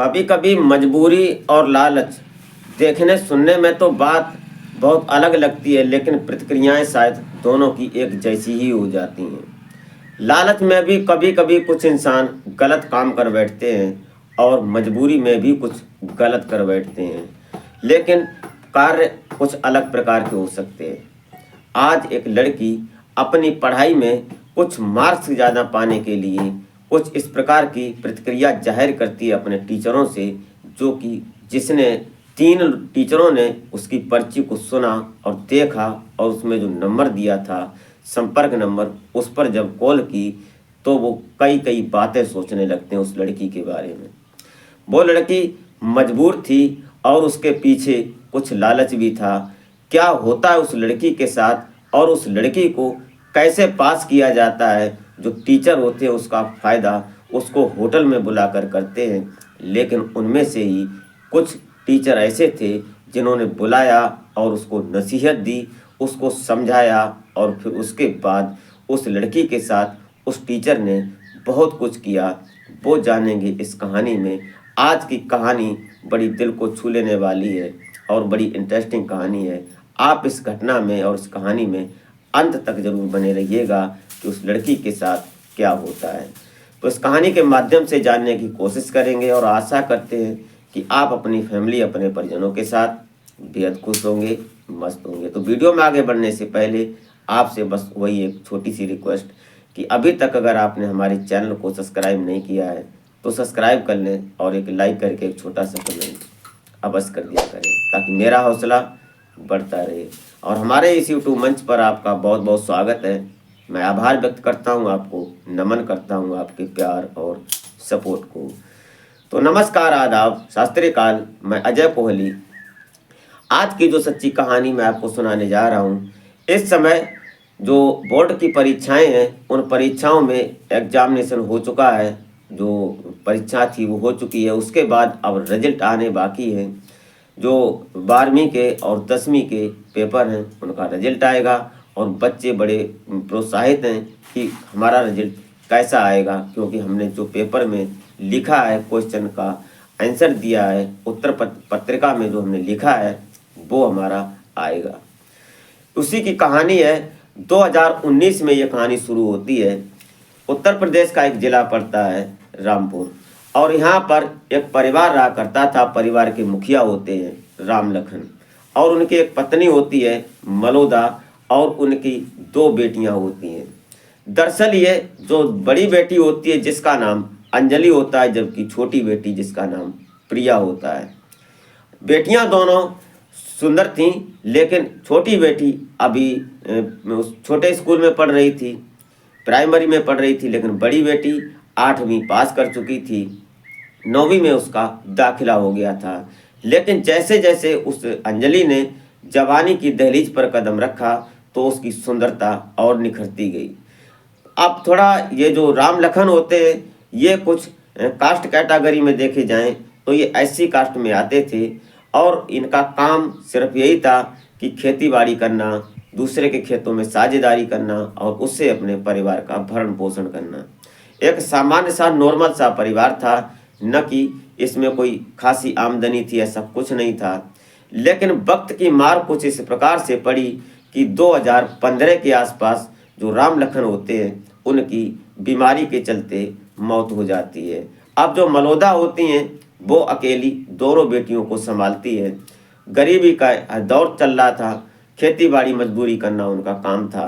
कभी कभी मजबूरी और लालच देखने सुनने में तो बात बहुत अलग लगती है, लेकिन प्रतिक्रियाएं शायद दोनों की एक जैसी ही हो जाती हैं। लालच में भी कभी कभी कुछ इंसान गलत काम कर बैठते हैं और मजबूरी में भी कुछ गलत कर बैठते हैं, लेकिन कार्य कुछ अलग प्रकार के हो सकते हैं। आज एक लड़की अपनी पढ़ाई में कुछ मार्क्स ज़्यादा पाने के लिए कुछ इस प्रकार की प्रतिक्रिया जाहिर करती है अपने टीचरों से, जो कि जिसने 3 टीचरों ने उसकी पर्ची को सुना और देखा और उसमें जो नंबर दिया था, संपर्क नंबर, उस पर जब कॉल की तो वो कई कई बातें सोचने लगते हैं उस लड़की के बारे में। वो लड़की मजबूर थी और उसके पीछे कुछ लालच भी था। क्या होता है उस लड़की के साथ और उस लड़की को कैसे पास किया जाता है, जो टीचर होते हैं उसका फ़ायदा उसको होटल में बुलाकर करते हैं, लेकिन उनमें से ही कुछ टीचर ऐसे थे जिन्होंने बुलाया और उसको नसीहत दी, उसको समझाया और फिर उसके बाद उस लड़की के साथ उस टीचर ने बहुत कुछ किया। वो जानेंगे इस कहानी में। आज की कहानी बड़ी दिल को छू लेने वाली है और बड़ी इंटरेस्टिंग कहानी है। आप इस घटना में और इस कहानी में अंत तक जरूर बने रहिएगा कि उस लड़की के साथ क्या होता है। तो इस कहानी के माध्यम से जानने की कोशिश करेंगे और आशा करते हैं कि आप अपनी फैमिली, अपने परिजनों के साथ बेहद खुश होंगे, मस्त होंगे। तो वीडियो में आगे बढ़ने से पहले आपसे बस वही एक छोटी सी रिक्वेस्ट कि अभी तक अगर आपने हमारे चैनल को सब्सक्राइब नहीं किया है तो सब्सक्राइब कर लें और एक लाइक करके एक छोटा सा कमेंट अवश्य कर दिया करें, ताकि मेरा हौसला बढ़ता रहे। और हमारे इस यूट्यूब मंच पर आपका बहुत बहुत स्वागत है। मैं आभार व्यक्त करता हूं, आपको नमन करता हूं आपके प्यार और सपोर्ट को। तो नमस्कार, आदाब, शास्त्रीय काल। मैं अजय कोहली। आज की जो सच्ची कहानी मैं आपको सुनाने जा रहा हूं, इस समय जो बोर्ड की परीक्षाएं हैं उन परीक्षाओं में एग्जामिनेशन हो चुका है। जो परीक्षा थी वो हो चुकी है, उसके बाद अब रिजल्ट आने बाकी है। जो 12वीं के और 10वीं के पेपर हैं उनका रिजल्ट आएगा और बच्चे बड़े प्रोत्साहित हैं कि हमारा रिजल्ट कैसा आएगा, क्योंकि हमने जो पेपर में लिखा है, क्वेश्चन का आंसर दिया है, उत्तर पत्रिका में जो हमने लिखा है वो हमारा आएगा। उसी की कहानी है। 2019 में ये कहानी शुरू होती है। उत्तर प्रदेश का एक जिला पड़ता है रामपुर, और यहाँ पर एक परिवार रहा करता था। परिवार के मुखिया होते हैं राम लखन, और उनकी एक पत्नी होती है मलोदा, और उनकी 2 बेटियां होती हैं। दरअसल ये जो बड़ी बेटी होती है जिसका नाम अंजलि होता है, जबकि छोटी बेटी जिसका नाम प्रिया होता है। बेटियां दोनों सुंदर थीं, लेकिन छोटी बेटी अभी उस छोटे स्कूल में पढ़ रही थी, प्राइमरी में पढ़ रही थी, लेकिन बड़ी बेटी 8वीं पास कर चुकी थी, 9वीं में उसका दाखिला हो गया था। लेकिन जैसे जैसे उस अंजलि ने जवानी की दहलीज पर कदम रखा तो उसकी सुंदरता और निखरती गई। अब थोड़ा ये जो राम लखन होते हैं ये कुछ कास्ट कैटेगरी में देखे जाएं तो ये ऐसी कास्ट में आते थे, और इनका काम सिर्फ यही था कि खेती बाड़ी करना, दूसरे के खेतों में साझेदारी करना और उससे अपने परिवार का भरण पोषण करना। एक सामान्य सा नॉर्मल सा परिवार था, न कि इसमें कोई खासी आमदनी थी, ऐसा कुछ नहीं था। लेकिन वक्त की मार कुछ इस प्रकार से पड़ी कि 2015 के आसपास जो राम लखन होते हैं उनकी बीमारी के चलते मौत हो जाती है। अब जो मलोदा होती हैं वो अकेली दोनों बेटियों को संभालती है। गरीबी का दौर चल रहा था, खेती बाड़ी मजदूरी करना उनका काम था।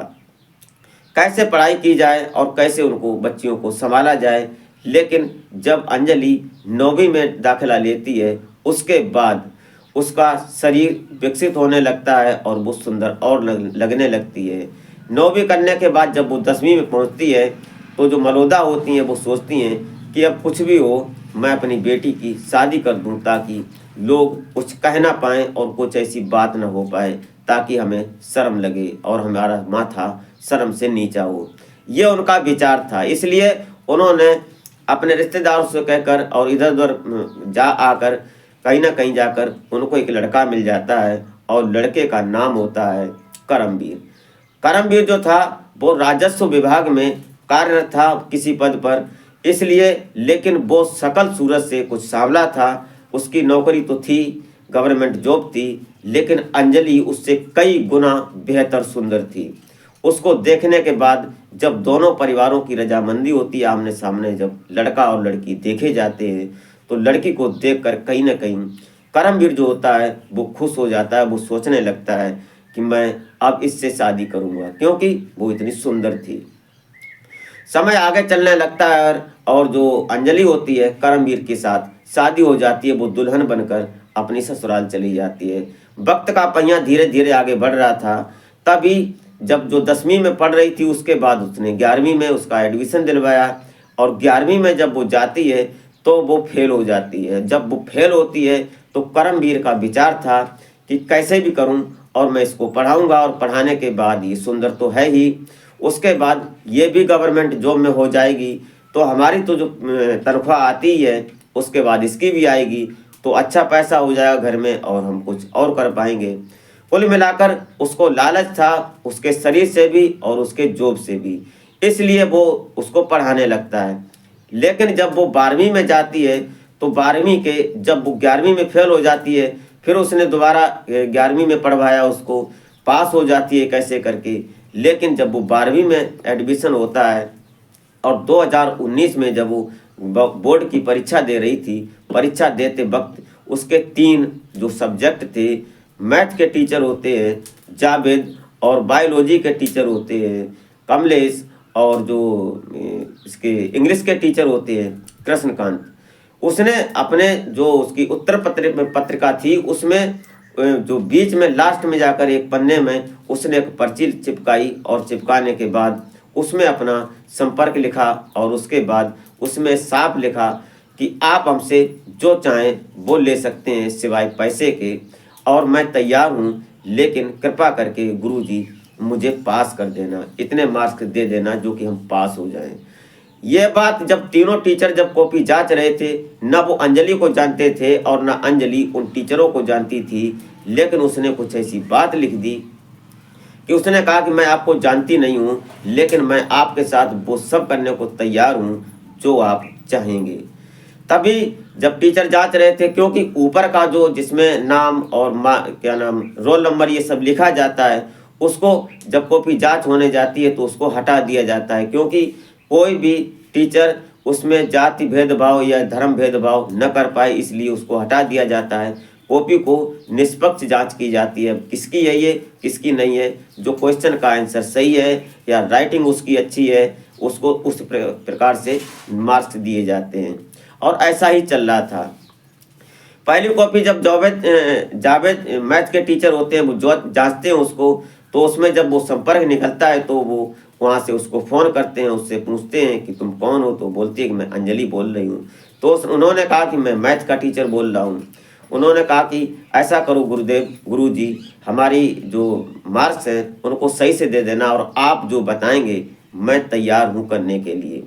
कैसे पढ़ाई की जाए और कैसे उनको बच्चियों को संभाला जाए। लेकिन जब अंजलि 9वीं में दाखिला लेती है उसके बाद उसका शरीर विकसित होने लगता है और वो सुंदर और लगने लगती है। 9वीं करने के बाद जब वो 10वीं में पहुंचती है तो जो मलोदा होती हैं वो सोचती हैं कि अब कुछ भी हो, मैं अपनी बेटी की शादी कर दूं ताकि लोग कुछ कह ना पाएँ और कुछ ऐसी बात ना हो पाए, ताकि हमें शर्म लगे और हमारा माथा शर्म से नीचा हो। ये उनका विचार था। इसलिए उन्होंने अपने रिश्तेदारों से कहकर और इधर उधर जा आकर कहीं ना कहीं जाकर उनको एक लड़का मिल जाता है, और लड़के का नाम होता है करमवीर। करमवीर जो था वो राजस्व विभाग में कार्यरत था किसी पद पर। इसलिए, लेकिन वो शकल सूरत से कुछ सांवला था। उसकी नौकरी तो थी, गवर्नमेंट जॉब थी, लेकिन अंजलि उससे कई गुना बेहतर सुंदर थी। उसको देखने के बाद जब दोनों परिवारों की रजामंदी होती है, आमने सामने जब लड़का और लड़की देखे जाते हैं, तो लड़की को देखकर कहीं ना कहीं करमवीर जो होता है वो खुश हो जाता है। वो सोचने लगता है कि मैं अब इससे शादी करूंगा, क्योंकि वो इतनी सुंदर थी। समय आगे चलने लगता है और जो अंजलि होती है करमवीर के साथ शादी हो जाती है। वो दुल्हन बनकर अपनी ससुराल चली जाती है। वक्त का पहिया धीरे धीरे आगे बढ़ रहा था। तभी जब जो 10वीं में पढ़ रही थी, उसके बाद उसने 11वीं में उसका एडमिशन दिलवाया, और 11वीं में जब वो जाती है तो वो फेल हो जाती है। जब वो फेल होती है तो करमवीर का विचार था कि कैसे भी करूं और मैं इसको पढ़ाऊंगा, और पढ़ाने के बाद ये सुंदर तो है ही, उसके बाद ये भी गवर्नमेंट जॉब में हो जाएगी, तो हमारी तो जो तनख्वाह आती है उसके बाद इसकी भी आएगी, तो अच्छा पैसा हो जाएगा घर में और हम कुछ और कर पाएंगे। कुल मिलाकर उसको लालच था, उसके शरीर से भी और उसके जॉब से भी, इसलिए वो उसको पढ़ाने लगता है। लेकिन जब वो 12वीं में जाती है तो 12वीं के जब वो 11वीं में फेल हो जाती है, फिर उसने दोबारा 11वीं में पढ़वाया, उसको पास हो जाती है कैसे करके। लेकिन जब वो 12वीं में एडमिशन होता है और 2019 में जब वो बोर्ड की परीक्षा दे रही थी, परीक्षा देते वक्त उसके 3 जो सब्जेक्ट थे, मैथ के टीचर होते हैं जावेद, और बायोलॉजी के टीचर होते हैं कमलेश, और जो इसके इंग्लिश के टीचर होते हैं कृष्णकांत। उसने अपने जो उसकी उत्तर पत्रिका थी उसमें जो बीच में लास्ट में जाकर एक पन्ने में उसने एक पर्ची चिपकाई, और चिपकाने के बाद उसमें अपना संपर्क लिखा, और उसके बाद उसमें साफ लिखा कि आप हमसे जो चाहें वो ले सकते हैं सिवाय पैसे के, और मैं तैयार हूँ, लेकिन कृपा करके गुरुजी मुझे पास कर देना, इतने मार्क्स दे देना जो कि हम पास हो जाएं। ये बात जब तीनों टीचर जब कॉपी जांच रहे थे, न वो अंजलि को जानते थे और न अंजलि उन टीचरों को जानती थी, लेकिन उसने कुछ ऐसी बात लिख दी कि उसने कहा कि मैं आपको जानती नहीं हूँ, लेकिन मैं आपके साथ वो सब करने को तैयार हूँ जो आप चाहेंगे। तभी जब टीचर जांच रहे थे, क्योंकि ऊपर का जो जिसमें नाम और क्या नाम रोल नंबर ये सब लिखा जाता है, उसको जब कॉपी जांच होने जाती है तो उसको हटा दिया जाता है, क्योंकि कोई भी टीचर उसमें जाति भेदभाव या धर्म भेदभाव न कर पाए, इसलिए उसको हटा दिया जाता है। कॉपी को निष्पक्ष जांच की जाती है, किसकी है ये, किसकी नहीं है, जो क्वेश्चन का आंसर सही है या राइटिंग उसकी अच्छी है, उसको उस प्रकार से मार्क्स दिए जाते हैं। और ऐसा ही चल रहा था। पहली कॉपी जब जावेद मैथ के टीचर होते हैं वो जो जांचते हैं उसको, तो उसमें जब वो संपर्क निकलता है तो वो वहाँ से उसको फ़ोन करते हैं, उससे पूछते हैं कि तुम कौन हो, तो बोलती है कि मैं अंजलि बोल रही हूँ। तो उन्होंने कहा कि मैं मैथ का टीचर बोल रहा हूँ। उन्होंने कहा कि ऐसा करो गुरुदेव, गुरुजी हमारी जो मार्क्स हैं उनको सही से दे देना, और आप जो बताएंगे मैं तैयार हूँ करने के लिए।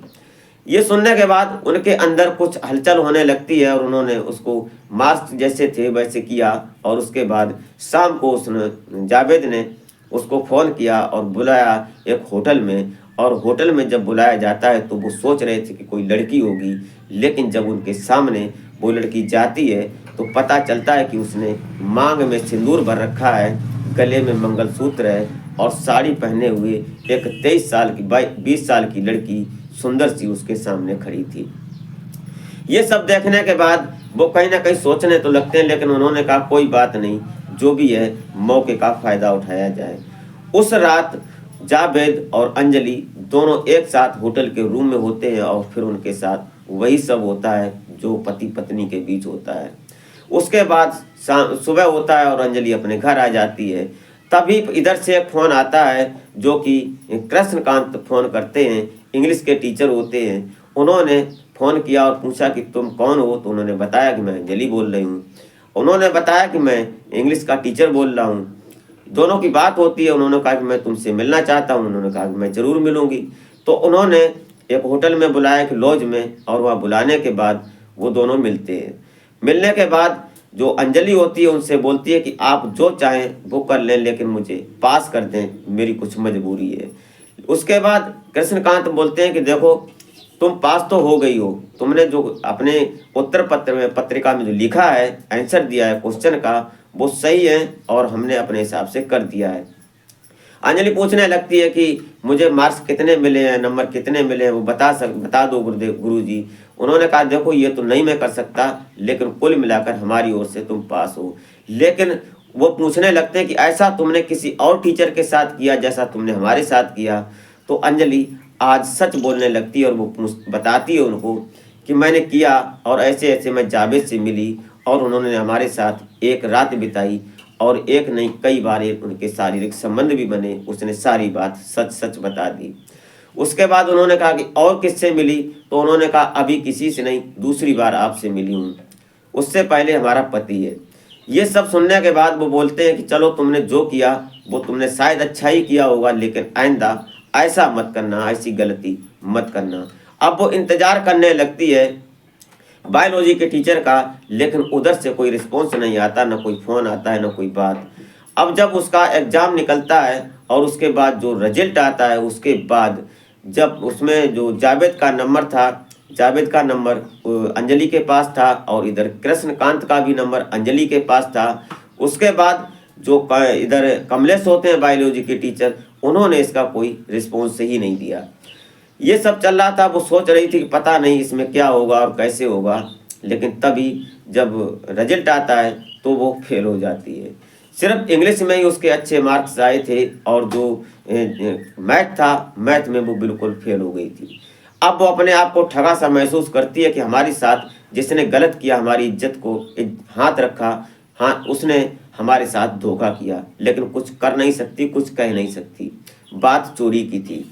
ये सुनने के बाद उनके अंदर कुछ हलचल होने लगती है, और उन्होंने उसको मार्क्स जैसे थे वैसे किया। और उसके बाद शाम को उसने जावेद ने उसको फ़ोन किया और बुलाया एक होटल में, और होटल में जब बुलाया जाता है तो वो सोच रहे थे कि कोई लड़की होगी, लेकिन जब उनके सामने वो लड़की जाती है तो पता चलता है कि उसने मांग में सिंदूर भर रखा है, गले में मंगलसूत्र है, और साड़ी पहने हुए एक 23 साल की 20 साल की लड़की सुंदर सी उसके सामने खड़ी थी। ये सब देखने के बाद वो कहीं ना कहीं सोचने तो लगते हैं, लेकिन उन्होंने कहा कोई बात नहीं, जो भी है मौके का फ़ायदा उठाया जाए। उस रात जावेद और अंजलि दोनों एक साथ होटल के रूम में होते हैं, और फिर उनके साथ वही सब होता है जो पति पत्नी के बीच होता है। उसके बाद सुबह होता है और अंजलि अपने घर आ जाती है। तभी इधर से एक फ़ोन आता है जो कि कृष्णकांत फ़ोन करते हैं, इंग्लिश के टीचर होते हैं। उन्होंने फ़ोन किया और पूछा कि तुम कौन हो, तो उन्होंने बताया कि मैं अंजलि बोल रही हूँ। उन्होंने बताया कि मैं इंग्लिश का टीचर बोल रहा हूँ। दोनों की बात होती है। उन्होंने कहा कि मैं तुमसे मिलना चाहता हूँ। उन्होंने कहा कि मैं ज़रूर मिलूँगी। तो उन्होंने एक होटल में बुलाया कि लॉज में, और वहाँ बुलाने के बाद वो दोनों मिलते हैं। मिलने के बाद जो अंजलि होती है उनसे बोलती है कि आप जो चाहें वो कर लें, लेकिन मुझे पास कर दें, मेरी कुछ मजबूरी है। उसके बाद कृष्णकांत बोलते हैं कि देखो तुम पास तो हो गई हो, तुमने जो अपने उत्तर पत्र में पत्रिका में जो लिखा है, आंसर दिया है क्वेश्चन का, वो सही है और हमने अपने हिसाब से कर दिया है। अंजलि पूछने लगती है कि मुझे मार्क्स कितने मिले हैं, नंबर कितने मिले हैं, वो बता दो गुरुजी। उन्होंने कहा देखो ये तो नहीं मैं कर सकता, लेकिन कुल मिलाकर हमारी ओर से तुम पास हो। लेकिन वो पूछने लगते हैं कि ऐसा तुमने किसी और टीचर के साथ किया जैसा तुमने हमारे साथ किया? तो अंजलि आज सच बोलने लगती है और वो बताती है उनको कि मैंने किया और ऐसे ऐसे मैं जावेद से मिली और उन्होंने हमारे साथ एक रात बिताई और एक नहीं कई बार उनके शारीरिक संबंध भी बने। उसने सारी बात सच सच बता दी। उसके बाद उन्होंने कहा कि और किससे मिली? तो उन्होंने कहा अभी किसी से नहीं, दूसरी बार आपसे मिली हूँ, उससे पहले हमारा पति है। ये सब सुनने के बाद वो बोलते हैं कि चलो तुमने जो किया वो तुमने शायद अच्छा ही किया होगा, लेकिन आइंदा ऐसा मत करना, ऐसी गलती मत करना। अब वो इंतजार करने लगती है बायोलॉजी के टीचर का, लेकिन उधर से कोई रिस्पॉन्स नहीं आता, ना कोई फ़ोन आता है ना कोई बात। अब जब उसका एग्ज़ाम निकलता है और उसके बाद जो रिजल्ट आता है, उसके बाद जब उसमें जो जावेद का नंबर था, जावेद का नंबर अंजलि के पास था और इधर कृष्णकांत का भी नंबर अंजलि के पास था। उसके बाद जो इधर कमलेश होते हैं बायोलॉजी के टीचर, उन्होंने इसका कोई रिस्पॉन्स ही नहीं दिया। ये सब चल रहा था। वो सोच रही थी कि पता नहीं इसमें क्या होगा और कैसे होगा, लेकिन तभी जब रिजल्ट आता है तो वो फेल हो जाती है। सिर्फ इंग्लिश में ही उसके अच्छे मार्क्स आए थे और जो मैथ था, मैथ में वो बिल्कुल फेल हो गई थी। अब वो अपने आप को ठगा सा महसूस करती है कि हमारे साथ जिसने गलत किया, हमारी इज्जत को हाथ रखा, हाँ उसने हमारे साथ धोखा किया, लेकिन कुछ कर नहीं सकती, कुछ कह नहीं सकती, बात चोरी की थी।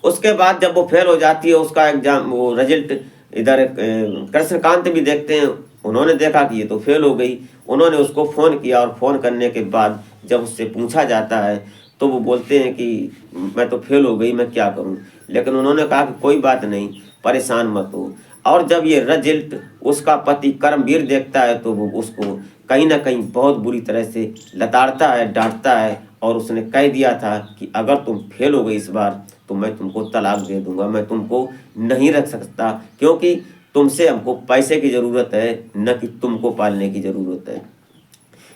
उसके बाद जब वो फेल हो जाती है, उसका एग्जाम वो रिजल्ट इधर कृष्णकांत भी देखते हैं। उन्होंने देखा कि ये तो फेल हो गई। उन्होंने उसको फ़ोन किया और फ़ोन करने के बाद जब उससे पूछा जाता है तो वो बोलते हैं कि मैं तो फेल हो गई, मैं क्या करूं? लेकिन उन्होंने कहा कि कोई बात नहीं, परेशान मत हो। और जब ये रिजल्ट उसका पति कर्मवीर देखता है तो वो उसको कहीं ना कहीं बहुत बुरी तरह से लताड़ता है, डांटता है। और उसने कह दिया था कि अगर तुम फेल हो गई इस बार तो मैं तुमको तलाक दे दूंगा, मैं तुमको नहीं रख सकता, क्योंकि तुमसे हमको पैसे की ज़रूरत है, न कि तुमको पालने की ज़रूरत है।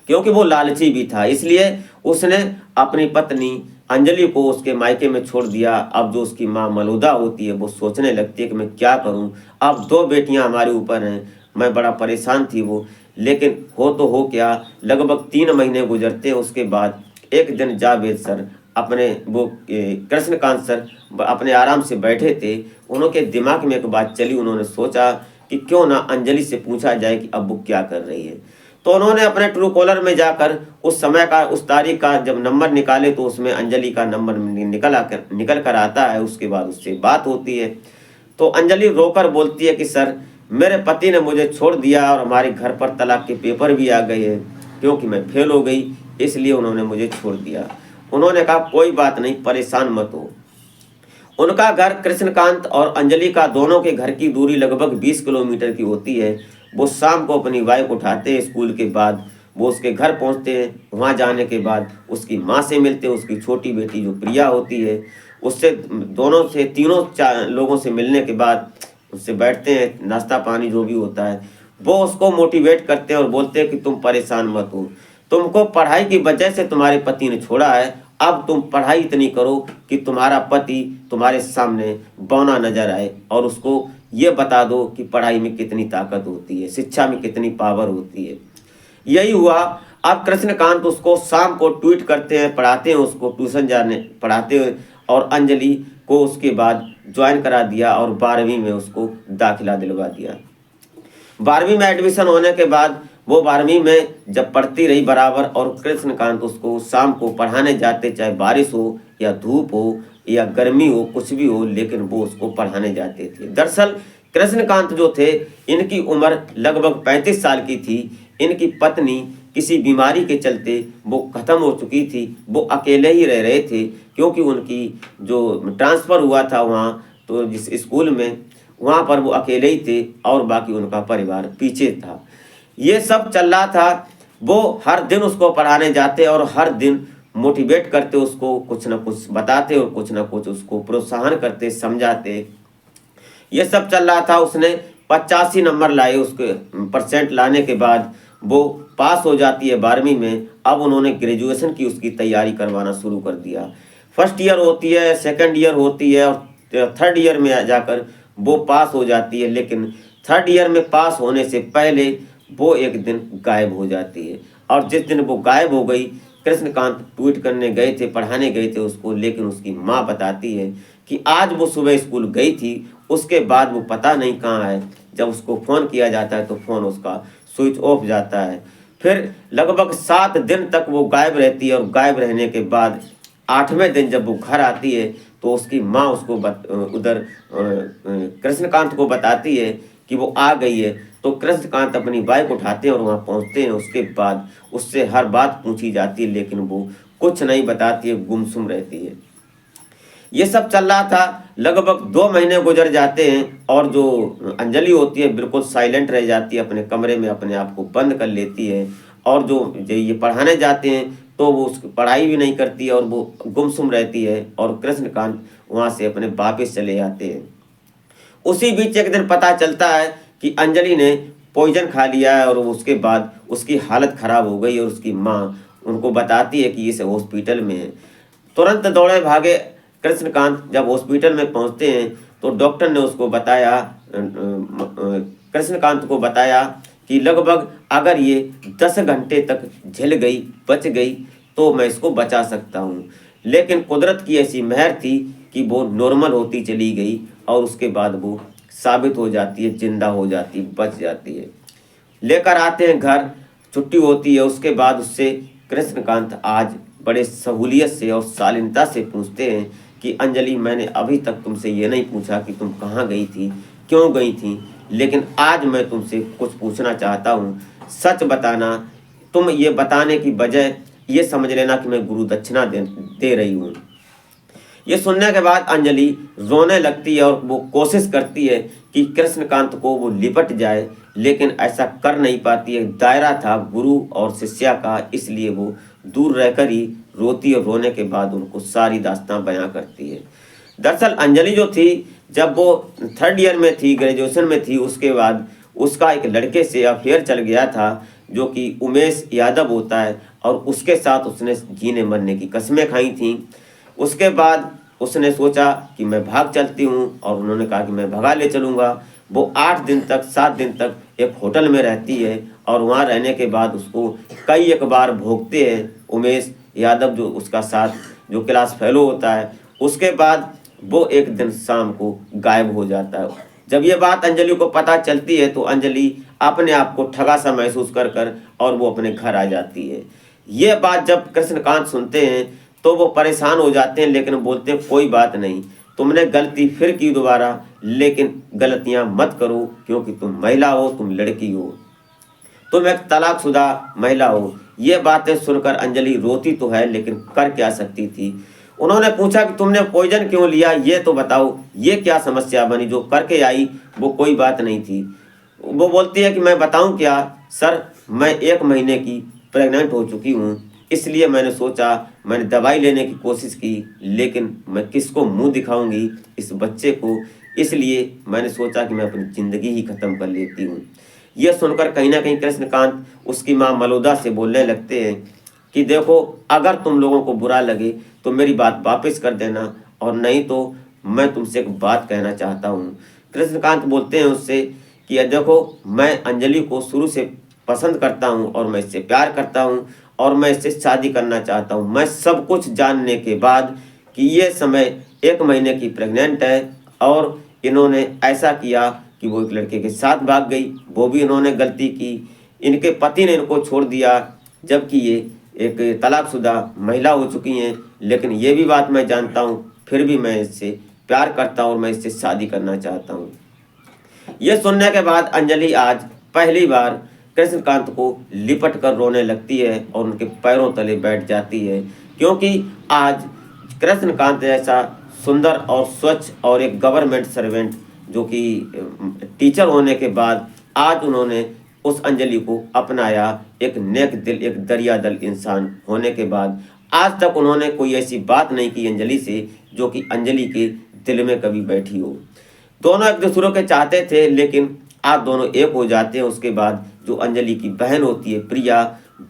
क्योंकि वो लालची भी था, इसलिए उसने अपनी पत्नी अंजलि को उसके मायके में छोड़ दिया। अब जो उसकी माँ मलूदा होती है वो सोचने लगती है कि मैं क्या करूं, अब 2 बेटियां हमारे ऊपर हैं। मैं बड़ा परेशान थी वो, लेकिन हो तो हो क्या। लगभग 3 महीने गुजरते हैं। उसके बाद एक दिन जावेद सर अपने वो कृष्णकांत सर अपने आराम से बैठे थे। उनके दिमाग में एक बात चली। उन्होंने सोचा कि क्यों ना अंजलि से पूछा जाए कि अब वो क्या कर रही है। तो उन्होंने अपने ट्रू कॉलर में जाकर उस समय का, उस तारीख का जब नंबर निकाले तो उसमें अंजलि का नंबर निकल कर आता है। उसके बाद उससे बात होती है तो अंजलि रोकर बोलती है कि सर मेरे पति ने मुझे छोड़ दिया और हमारे घर पर तलाक के पेपर भी आ गए हैं, क्योंकि मैं फेल हो गई इसलिए उन्होंने मुझे छोड़ दिया। उन्होंने कहा कोई बात नहीं, परेशान मत हो। उनका घर कृष्णकांत और अंजलि का दोनों के घर की दूरी लगभग 20 किलोमीटर की होती है। वो शाम को अपनी वाइफ उठाते हैं स्कूल के बाद, वो उसके घर पहुंचते हैं। वहां जाने के बाद उसकी माँ से मिलते हैं, उसकी छोटी बेटी जो प्रिया होती है उससे, दोनों से तीनों लोगों से मिलने के बाद उससे बैठते हैं, नाश्ता पानी जो भी होता है वो उसको मोटिवेट करते हैं और बोलते हैं कि तुम परेशान मत हो, तुमको पढ़ाई की वजह से तुम्हारे पति ने छोड़ा है, अब तुम पढ़ाई इतनी करो कि तुम्हारा पति तुम्हारे सामने बौना नजर आए और उसको ये बता दो कि पढ़ाई में कितनी ताकत होती है, शिक्षा में कितनी पावर होती है। यही हुआ। अब कृष्णकांत उसको शाम को ट्वीट करते हैं, पढ़ाते हैं, उसको ट्यूशन जाने पढ़ाते हैं और अंजलि को उसके बाद ज्वाइन करा दिया और 12वीं में उसको दाखिला दिलवा दिया। 12वीं में एडमिशन होने के बाद वो 12वीं में जब पढ़ती रही बराबर, और कृष्णकांत उसको शाम को पढ़ाने जाते, चाहे बारिश हो या धूप हो या गर्मी हो, कुछ भी हो, लेकिन वो उसको पढ़ाने जाते थे। दरअसल कृष्णकांत जो थे इनकी उम्र लगभग 35 साल की थी। इनकी पत्नी किसी बीमारी के चलते वो ख़त्म हो चुकी थी। वो अकेले ही रह रहे थे क्योंकि उनकी जो ट्रांसफ़र हुआ था वहाँ, तो जिस स्कूल में वहाँ पर वो अकेले ही थे और बाकी उनका परिवार पीछे था। ये सब चल रहा था। वो हर दिन उसको पढ़ाने जाते और हर दिन मोटिवेट करते, उसको कुछ ना कुछ बताते और कुछ ना कुछ उसको प्रोत्साहन करते, समझाते। ये सब चल रहा था। उसने 85 नंबर लाए, उसके परसेंट लाने के बाद वो पास हो जाती है 12वीं में। अब उन्होंने ग्रेजुएशन की उसकी तैयारी करवाना शुरू कर दिया। फर्स्ट ईयर होती है, सेकंड ईयर होती है और थर्ड ईयर में जाकर वो पास हो जाती है। लेकिन थर्ड ईयर में पास होने से पहले वो एक दिन गायब हो जाती है। और जिस दिन वो गायब हो गई, कृष्णकांत ट्वीट करने गए थे, पढ़ाने गए थे उसको, लेकिन उसकी माँ बताती है कि आज वो सुबह स्कूल गई थी, उसके बाद वो पता नहीं कहाँ है। जब उसको फ़ोन किया जाता है तो फ़ोन उसका स्विच ऑफ जाता है। फिर लगभग 7 दिन तक वो गायब रहती है, और गायब रहने के बाद 8वें दिन जब वो घर आती है तो उसकी माँ उसको उधर कृष्णकांत को बताती है कि वो आ गई है। तो कृष्णकांत अपनी बाइक उठाते हैं और वहाँ पहुँचते हैं। उसके बाद उससे हर बात पूछी जाती है, लेकिन वो कुछ नहीं बताती है, गुमसुम रहती है। ये सब चल रहा था। लगभग 2 महीने गुजर जाते हैं और जो अंजलि होती है बिल्कुल साइलेंट रह जाती है, अपने कमरे में अपने आप को बंद कर लेती है। और जो ये पढ़ाने जाते हैं तो वो उसकी पढ़ाई भी नहीं करती है और वो गुमसुम रहती है। और कृष्णकांत वहाँ से अपने वापस चले जाते हैं। उसी बीच एक दिन पता चलता है कि अंजलि ने पॉइजन खा लिया है, और उसके बाद उसकी हालत खराब हो गई। और उसकी माँ उनको बताती है कि इसे हॉस्पिटल में है। तुरंत दौड़े भागे कृष्णकांत जब हॉस्पिटल में पहुंचते हैं तो डॉक्टर ने उसको बताया, कृष्णकांत को बताया कि लगभग अगर ये 10 घंटे तक झेल गई, बच गई, तो मैं इसको बचा सकता हूँ। लेकिन कुदरत की ऐसी मेहर थी कि वो नॉर्मल होती चली गई, और उसके बाद वो साबित हो जाती है, जिंदा हो जाती, बच जाती है। लेकर आते हैं घर, छुट्टी होती है। उसके बाद उससे कृष्णकांत आज बड़े सहूलियत से और शालीनता से पूछते हैं कि अंजलि, मैंने अभी तक तुमसे ये नहीं पूछा कि तुम कहाँ गई थी, क्यों गई थी, लेकिन आज मैं तुमसे कुछ पूछना चाहता हूँ। सच बताना। तुम ये बताने की बजाय ये समझ लेना कि मैं गुरु दक्षिणा दे रही हूँ। ये सुनने के बाद अंजलि रोने लगती है और वो कोशिश करती है कि कृष्णकांत को वो लिपट जाए, लेकिन ऐसा कर नहीं पाती है। दायरा था गुरु और शिष्या का, इसलिए वो दूर रहकर ही रोती और रोने के बाद उनको सारी दास्तां बयां करती है। दरअसल अंजलि जो थी, जब वो थर्ड ईयर में थी, ग्रेजुएशन में थी, उसके बाद उसका एक लड़के से अफेयर चल गया था जो कि उमेश यादव होता है, और उसके साथ उसने जीने मरने की कस्में खाई थी। उसके बाद उसने सोचा कि मैं भाग चलती हूँ, और उन्होंने कहा कि मैं भगा ले चलूँगा। वो 8 दिन तक 7 दिन तक एक होटल में रहती है, और वहाँ रहने के बाद उसको कई एक बार भोगते हैं उमेश यादव, जो उसका साथ जो क्लास फेलो होता है। उसके बाद वो एक दिन शाम को गायब हो जाता है। जब ये बात अंजलि को पता चलती है तो अंजलि अपने आप को ठगा सा महसूस कर कर और वो अपने घर आ जाती है। ये बात जब कृष्णकांत सुनते हैं तो वो परेशान हो जाते हैं, लेकिन बोलते हैं कोई बात नहीं, तुमने गलती फिर की दोबारा, लेकिन गलतियां मत करो, क्योंकि तुम महिला हो, तुम लड़की हो, तुम एक तलाकशुदा महिला हो। ये बातें सुनकर अंजलि रोती तो है, लेकिन कर क्या सकती थी। उन्होंने पूछा कि तुमने पॉइजन क्यों लिया, ये तो बताओ, ये क्या समस्या बनी, जो करके आई वो कोई बात नहीं थी। वो बोलती है कि मैं बताऊं क्या सर, मैं 1 महीने की प्रेग्नेंट हो चुकी हूँ, इसलिए मैंने सोचा, मैंने दवाई लेने की कोशिश की, लेकिन मैं किसको मुंह दिखाऊंगी इस बच्चे को, इसलिए मैंने सोचा कि मैं अपनी ज़िंदगी ही ख़त्म कर लेती हूँ। यह सुनकर कहीं ना कहीं कृष्णकांत उसकी माँ मलोदा से बोलने लगते हैं कि देखो, अगर तुम लोगों को बुरा लगे तो मेरी बात वापस कर देना, और नहीं तो मैं तुमसे एक बात कहना चाहता हूँ। कृष्णकांत बोलते हैं उससे कि ये देखो, मैं अंजलि को शुरू से पसंद करता हूँ और मैं इससे प्यार करता हूँ और मैं इससे शादी करना चाहता हूँ। मैं सब कुछ जानने के बाद कि ये समय 1 महीने की प्रेग्नेंट है, और इन्होंने ऐसा किया कि वो एक लड़के के साथ भाग गई, वो भी इन्होंने गलती की, इनके पति ने इनको छोड़ दिया, जबकि ये एक तलाकशुदा महिला हो चुकी हैं। लेकिन ये भी बात मैं जानता हूँ, फिर भी मैं इससे प्यार करता हूँ और मैं इससे शादी करना चाहता हूँ। ये सुनने के बाद अंजलि आज पहली बार कृष्णकांत को लिपट कर रोने लगती है और उनके पैरों तले बैठ जाती है, क्योंकि आज कृष्णकांत जैसा सुंदर और स्वच्छ और एक गवर्नमेंट सर्वेंट जो कि टीचर होने के बाद आज उन्होंने उस अंजलि को अपनाया। एक नेक दिल, एक दरिया दिल इंसान होने के बाद आज तक उन्होंने कोई ऐसी बात नहीं की अंजलि से जो कि अंजलि के दिल में कभी बैठी हो। दोनों एक दूसरे के चाहते थे, लेकिन आज दोनों एक हो जाते हैं। उसके बाद जो अंजलि की बहन होती है प्रिया,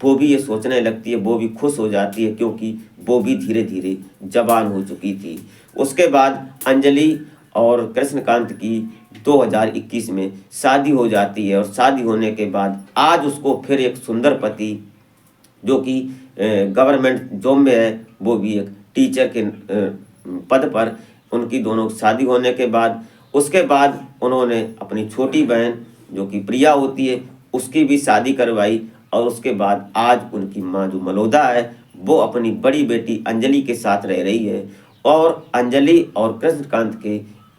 वो भी ये सोचने लगती है, वो भी खुश हो जाती है, क्योंकि वो भी धीरे धीरे जवान हो चुकी थी। उसके बाद अंजलि और कृष्णकांत की 2021 में शादी हो जाती है, और शादी होने के बाद आज उसको फिर एक सुंदर पति जो कि गवर्नमेंट जॉब में है, वो भी एक टीचर के पद पर, उनकी दोनों शादी होने के बाद उसके बाद उन्होंने अपनी छोटी बहन जो कि प्रिया होती है उसकी भी शादी करवाई। और उसके बाद आज उनकी माँ जो मलोदा है वो अपनी बड़ी बेटी अंजलि के साथ रह रही है, और अंजलि और कृष्णकांत के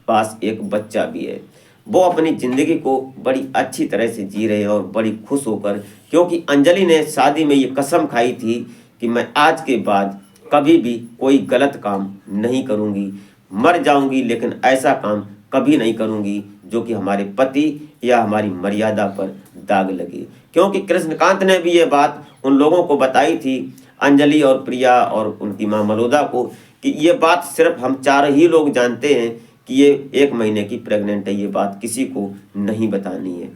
पास एक बच्चा भी है। वो अपनी ज़िंदगी को बड़ी अच्छी तरह से जी रहे हैं और बड़ी खुश होकर, क्योंकि अंजलि ने शादी में ये कसम खाई थी कि मैं आज के बाद कभी भी कोई गलत काम नहीं करूँगी, मर जाऊँगी लेकिन ऐसा काम कभी नहीं करूँगी जो कि हमारे पति या हमारी मर्यादा पर दाग लगे। क्योंकि कृष्णकांत ने भी ये बात उन लोगों को बताई थी, अंजलि और प्रिया और उनकी माँ मलोदा को, कि ये बात सिर्फ हम 4 ही लोग जानते हैं कि ये 1 महीने की प्रेग्नेंट है, ये बात किसी को नहीं बतानी है।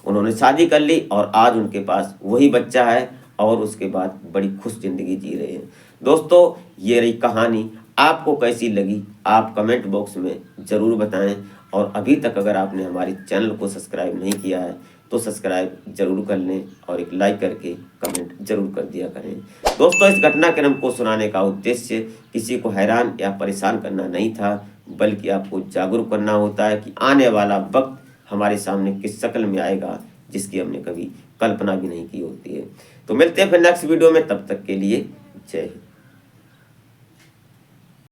उन्होंने शादी कर ली और आज उनके पास वही बच्चा है, और उसके बाद बड़ी खुश ज़िंदगी जी रहे हैं। दोस्तों, ये रही कहानी, आपको कैसी लगी आप कमेंट बॉक्स में ज़रूर बताएं, और अभी तक अगर आपने हमारे चैनल को सब्सक्राइब नहीं किया है तो सब्सक्राइब जरूर कर लें, और एक लाइक करके कमेंट जरूर कर दिया करें। दोस्तों, इस घटनाक्रम को सुनाने का उद्देश्य किसी को हैरान या परेशान करना नहीं था, बल्कि आपको जागरूक करना होता है कि आने वाला वक्त हमारे सामने किस शक्ल में आएगा जिसकी हमने कभी कल्पना भी नहीं की होती है। तो मिलते हैं फिर नेक्स्ट वीडियो में, तब तक के लिए जय हिंद।